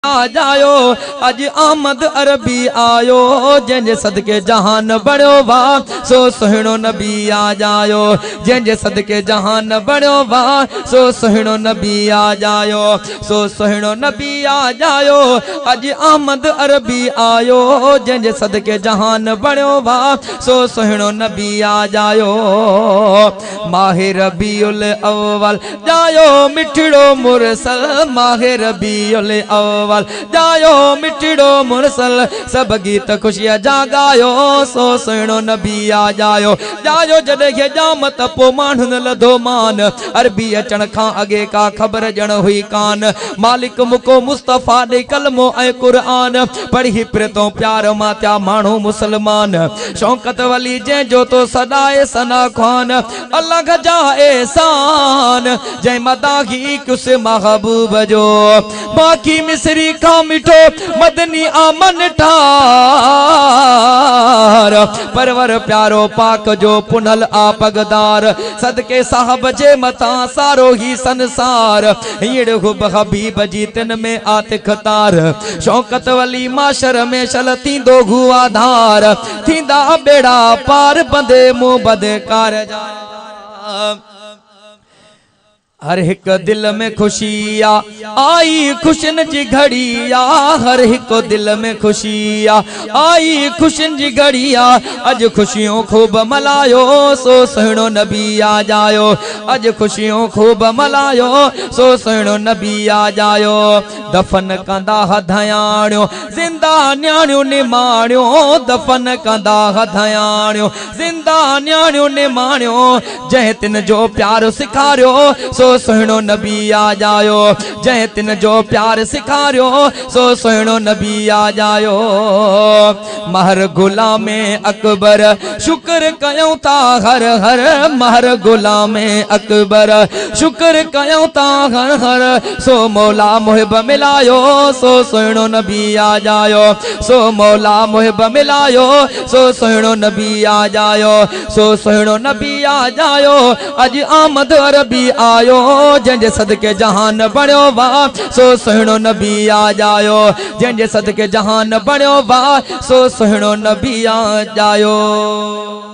आ जायो अज आमद अरबी आयो जंहिंजे सदके जहान बणियो वाह सो सुहिणो नबी आ जायो जंहिंजे सदके जहान बणियो वाह सो सुहिणो नबी आ जायो सो सुहिणो नबी आ जायो अज आमद अरबी आयो जंहिंजे सदके जहान बणियो वाह सो सुहिणो नबी आ जायो माहे रबीउल अव्वल जायो मिठड़ो मुरसल माहे रबीउल अव्वल जायो मिठड़ो मुरसल सब गीत खुशियां जागायो सो सुहिणो नबी आ जायो जायो जॾहिं खे जाम त पोइ माण्हुनि लधो मान अरबी अचण खां अॻे का ख़बर ॼण हुई कान मालिक मुको मुस्तफ़ा ॾे कलमो ऐं क़ुरान पढ़ी पियो तो प्यार मां त्या माण्हू मुसलमान शौकत वली जंहिंजो तो सदाए सना ख़्वान अल्लाह जा एहसान जंहिं मदाही कुस महबूब जो बाकी मिस्री का मिठो मदनी आमन ठार परवर प्यारो पाक जो पुनल आपगदार सदके साहब जे मता सारो ही संसार हीड़ हुब हबीब जी तिन में आतिखतार शौकत वली माशर में शल थींदो हुआ धार थींदा बेड़ा पार बंदे मुंह बदकार जा हर एक दिल में खुशिया आई खुशन जी घड़िया हर एक दिल में खुशिया आई खुशन जी घड़िया अज खुशियों खूब मलायो सो सुहिणो नबी आ जायो अज खुशियों खूब मलायो सो सुहिणो नबी आ जायो दफन कंदा हथयाणियो जिंदा न्याणियो निमाणियो दफन कंदा हथयाणियो जिंदा न्याणियो निमाणियो जंहिं तिन जो प्यार सिखारियो सो सुहिणो नबी आ जायो जंहिं तिन जो प्यार सिखारियो सो सुहिणो नबी आ जायो महर गुलामे अकबर शुक्र कयूं ता हर हर महर गुलामे अकबर शुक्र कयूं ता हर हर सो मौला मुहिब मिलायो सो सुहिणो नबी आ जायो सो मौला मुहिब मिलायो सो सुहिणो नबी आ जायो सो सुहिणो नबी आ जायो अज आमद अरबी आयो जंहिंजे सदके जहान बणियो वाह सो सुहिणो नबी आ जायो जंहिंजे सदके जहान बणियो वाह सो सुहिणो नबी आ जायो।